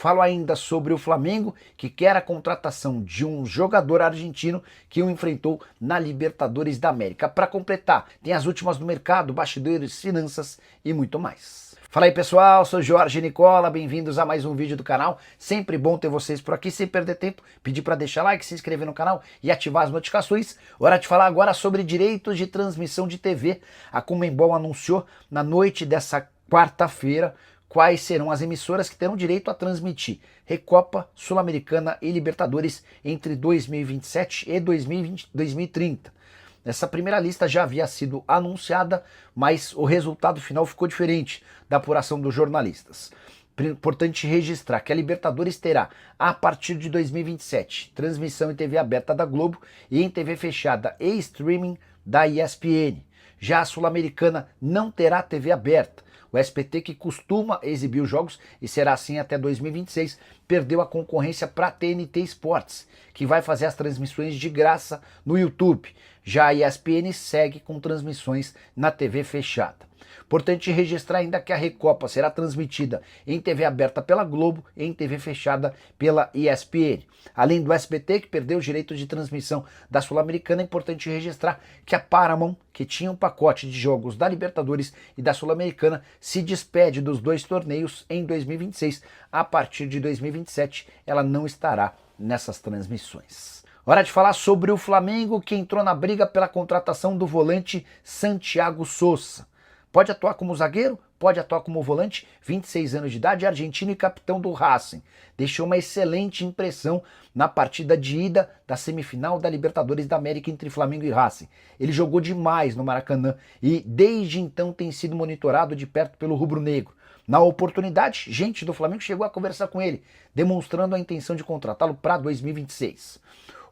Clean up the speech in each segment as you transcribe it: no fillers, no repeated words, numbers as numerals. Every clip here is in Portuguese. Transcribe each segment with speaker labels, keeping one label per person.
Speaker 1: Falo ainda sobre o Flamengo, que quer a contratação de um jogador argentino que o enfrentou na Libertadores da América. Para completar, tem as últimas do mercado, bastidores, finanças e muito mais. Fala aí pessoal, sou Jorge Nicola, bem-vindos a mais um vídeo do canal. Sempre bom ter vocês por aqui, sem perder tempo, pedir para deixar like, se inscrever no canal e ativar as notificações. Hora de falar agora sobre direitos de transmissão de TV. A Conmebol anunciou na noite dessa quarta-feira quais serão as emissoras que terão direito a transmitir Recopa, Sul-Americana e Libertadores entre 2027 e 2030. Essa primeira lista já havia sido anunciada, mas o resultado final ficou diferente da apuração dos jornalistas. Importante registrar que a Libertadores terá, a partir de 2027, transmissão em TV aberta da Globo e em TV fechada e streaming da ESPN. Já a Sul-Americana não terá TV aberta. O SBT, que costuma exibir os jogos, e será assim até 2026, perdeu a concorrência para a TNT Sports, que vai fazer as transmissões de graça no YouTube. Já a ESPN segue com transmissões na TV fechada. Importante registrar ainda que a Recopa será transmitida em TV aberta pela Globo e em TV fechada pela ESPN. Além do SBT, que perdeu os direitos de transmissão da Sul-Americana, é importante registrar que a Paramount, que tinha um pacote de jogos da Libertadores e da Sul-Americana, se despede dos dois torneios em 2026. A partir de 2027, ela não estará nessas transmissões. Hora de falar sobre o Flamengo, que entrou na briga pela contratação do volante Santiago Sousa. Pode atuar como zagueiro, pode atuar como volante, 26 anos de idade, argentino e capitão do Racing. Deixou uma excelente impressão na partida de ida da semifinal da Libertadores da América entre Flamengo e Racing. Ele jogou demais no Maracanã e desde então tem sido monitorado de perto pelo rubro-negro. Na oportunidade, gente do Flamengo chegou a conversar com ele, demonstrando a intenção de contratá-lo para 2026.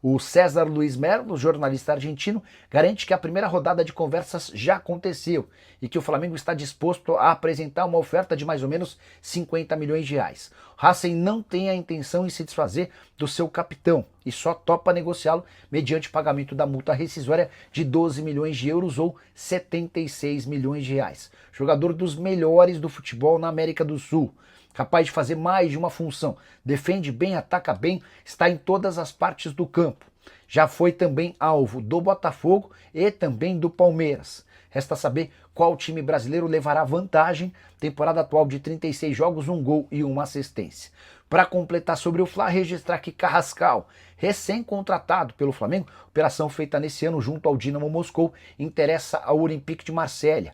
Speaker 1: O César Luiz Merlo, jornalista argentino, garante que a primeira rodada de conversas já aconteceu e que o Flamengo está disposto a apresentar uma oferta de mais ou menos 50 milhões de reais. O Racing não tem a intenção em se desfazer do seu capitão e só topa negociá-lo mediante pagamento da multa rescisória de 12 milhões de euros ou 76 milhões de reais. Jogador dos melhores do futebol na América do Sul. Capaz de fazer mais de uma função, defende bem, ataca bem, está em todas as partes do campo. Já foi também alvo do Botafogo e também do Palmeiras. Resta saber qual time brasileiro levará vantagem, temporada atual de 36 jogos, 1 gol e 1 assistência. Para completar sobre o Fla, registrar que Carrascal, recém-contratado pelo Flamengo, operação feita nesse ano junto ao Dinamo Moscou, interessa ao Olympique de Marselha.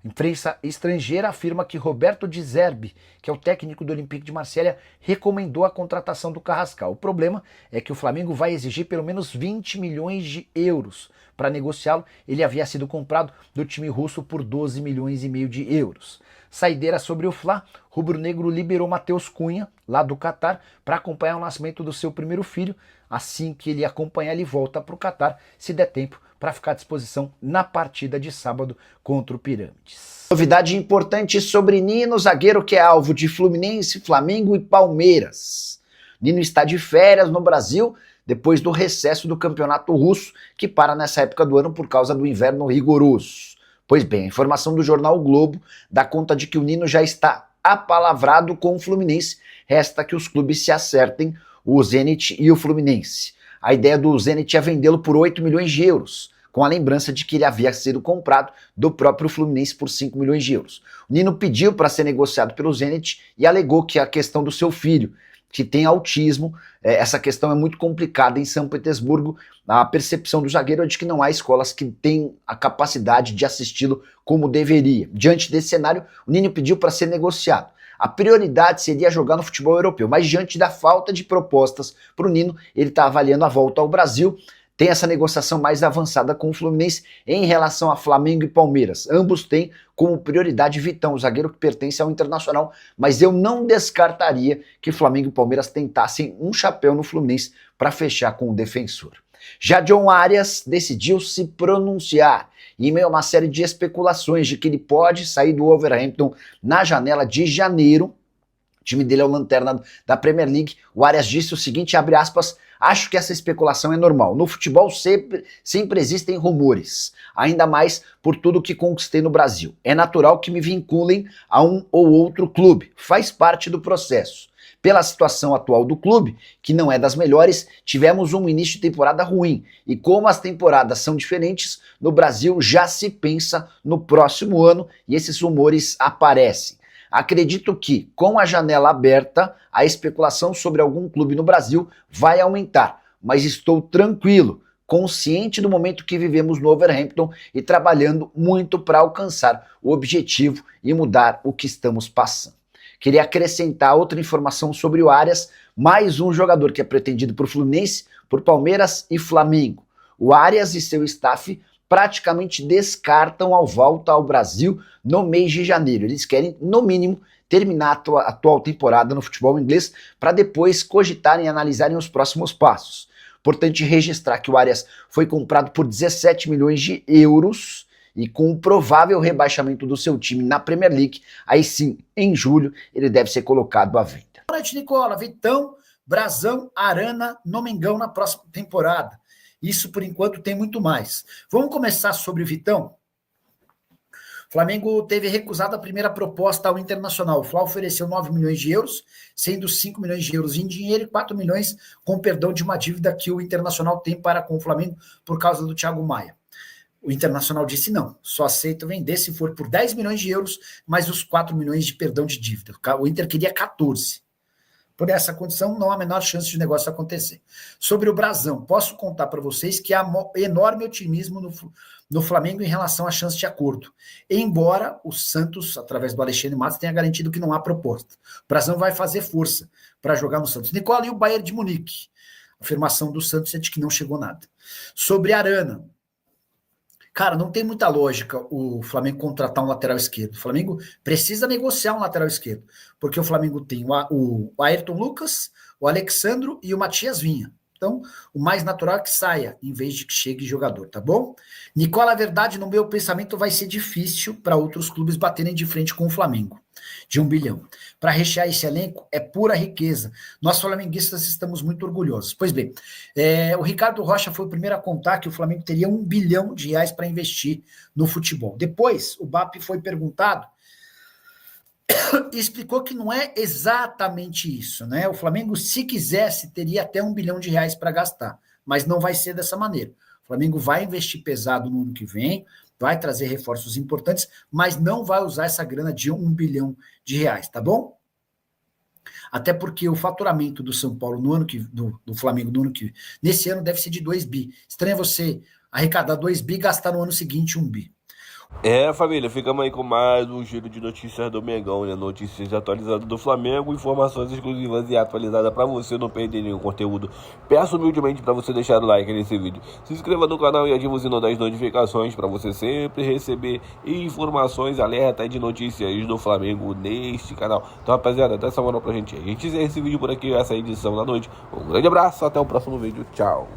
Speaker 1: Imprensa estrangeira afirma que Roberto De Zerbi, que é o técnico do Olympique de Marselha, recomendou a contratação do Carrascal. O problema é que o Flamengo vai exigir pelo menos 20 milhões de euros para negociá-lo. Ele havia sido comprado do time russo por 12 milhões e meio de euros. Saideira sobre o Fla, rubro-negro liberou Matheus Cunha, lá do Catar, para acompanhar o nascimento do seu primeiro filho. Assim que ele acompanhar, ele volta para o Catar, se der tempo, para ficar à disposição na partida de sábado contra o Pirâmides. Novidade importante sobre Nino, zagueiro que é alvo de Fluminense, Flamengo e Palmeiras. Nino está de férias no Brasil depois do recesso do campeonato russo, que para nessa época do ano por causa do inverno rigoroso. Pois bem, a informação do jornal o Globo dá conta de que o Nino já está apalavrado com o Fluminense. Resta que os clubes se acertem, o Zenit e o Fluminense. A ideia do Zenit é vendê-lo por 8 milhões de euros, com a lembrança de que ele havia sido comprado do próprio Fluminense por 5 milhões de euros. O Nino pediu para ser negociado pelo Zenit e alegou que a questão do seu filho, que tem autismo, essa questão é muito complicada em São Petersburgo. A percepção do zagueiro é de que não há escolas que têm a capacidade de assisti-lo como deveria. Diante desse cenário, o Nino pediu para ser negociado. A prioridade seria jogar no futebol europeu, mas diante da falta de propostas para o Nino, ele está avaliando a volta ao Brasil. Tem essa negociação mais avançada com o Fluminense em relação a Flamengo e Palmeiras. Ambos têm como prioridade Vitão, o zagueiro que pertence ao Internacional, mas eu não descartaria que Flamengo e Palmeiras tentassem um chapéu no Fluminense para fechar com o defensor. Já John Arias decidiu se pronunciar em meio a uma série de especulações de que ele pode sair do Wolverhampton na janela de janeiro. O time dele é o lanterna da Premier League. O Arias disse o seguinte, abre aspas, acho que essa especulação é normal. No futebol sempre existem rumores, ainda mais por tudo que conquistei no Brasil. É natural que me vinculem a um ou outro clube, faz parte do processo. Pela situação atual do clube, que não é das melhores, tivemos um início de temporada ruim. E como as temporadas são diferentes, no Brasil já se pensa no próximo ano e esses rumores aparecem. Acredito que, com a janela aberta, a especulação sobre algum clube no Brasil vai aumentar, mas estou tranquilo, consciente do momento que vivemos no Wolverhampton e trabalhando muito para alcançar o objetivo e mudar o que estamos passando. Queria acrescentar outra informação sobre o Arias, mais um jogador que é pretendido por Fluminense, por Palmeiras e Flamengo. O Arias e seu staff praticamente descartam a volta ao Brasil no mês de janeiro. Eles querem, no mínimo, terminar a atual temporada no futebol inglês para depois cogitarem e analisarem os próximos passos. Importante registrar que o Arias foi comprado por 17 milhões de euros e com o provável rebaixamento do seu time na Premier League, aí sim, em julho, ele deve ser colocado à venda.
Speaker 2: Boa noite, Nicola. Vitão, Brazão, Arana no Mengão na próxima temporada. Isso, por enquanto, tem muito mais. Vamos começar sobre o Vitão? O Flamengo teve recusado a primeira proposta ao Internacional. O Fla ofereceu 9 milhões de euros, sendo 5 milhões de euros em dinheiro e 4 milhões com perdão de uma dívida que o Internacional tem para com o Flamengo por causa do Thiago Maia. O Internacional disse não, só aceita vender se for por 10 milhões de euros, mais os 4 milhões de perdão de dívida. O Inter queria 14. Por essa condição, não há a menor chance de negócio acontecer. Sobre o Brazão, posso contar para vocês que há enorme otimismo no Flamengo em relação à chance de acordo. Embora o Santos, através do Alexandre Matos, tenha garantido que não há proposta. O Brazão vai fazer força para jogar no Santos. Nicola, e o Bayern de Munique? A afirmação do Santos é de que não chegou nada. Sobre Arana, cara, não tem muita lógica o Flamengo contratar um lateral esquerdo. O Flamengo precisa negociar um lateral esquerdo, porque o Flamengo tem o Ayrton Lucas, o Alexandro e o Matias Vinha. Então, o mais natural é que saia, em vez de que chegue jogador, tá bom? Nicola, a verdade, no meu pensamento, vai ser difícil para outros clubes baterem de frente com o Flamengo, de 1 bilhão. Para rechear esse elenco, é pura riqueza. Nós, flamenguistas, estamos muito orgulhosos. Pois bem, o Ricardo Rocha foi o primeiro a contar que o Flamengo teria 1 bilhão de reais para investir no futebol. Depois, o BAP foi perguntado e explicou que não é exatamente isso, né? O Flamengo, se quisesse, teria até 1 bilhão de reais para gastar, mas não vai ser dessa maneira. O Flamengo vai investir pesado no ano que vem, vai trazer reforços importantes, mas não vai usar essa grana de 1 bilhão de reais, tá bom? Até porque o faturamento do São Paulo no ano que do Flamengo no ano que nesse ano deve ser de 2 bi. Estranho você arrecadar 2 bi e gastar no ano seguinte 1 bi.
Speaker 3: Família, ficamos aí com mais um giro de notícias do Mengão, né? Notícias atualizadas do Flamengo, informações exclusivas e atualizadas para você não perder nenhum conteúdo. Peço humildemente para você deixar o like nesse vídeo, se inscreva no canal e ative o sino das notificações para você sempre receber informações, alerta de notícias do Flamengo neste canal. Então, rapaziada, dá essa moral pra gente. A gente encerra esse vídeo por aqui, essa edição da noite. Um grande abraço, até o próximo vídeo, tchau.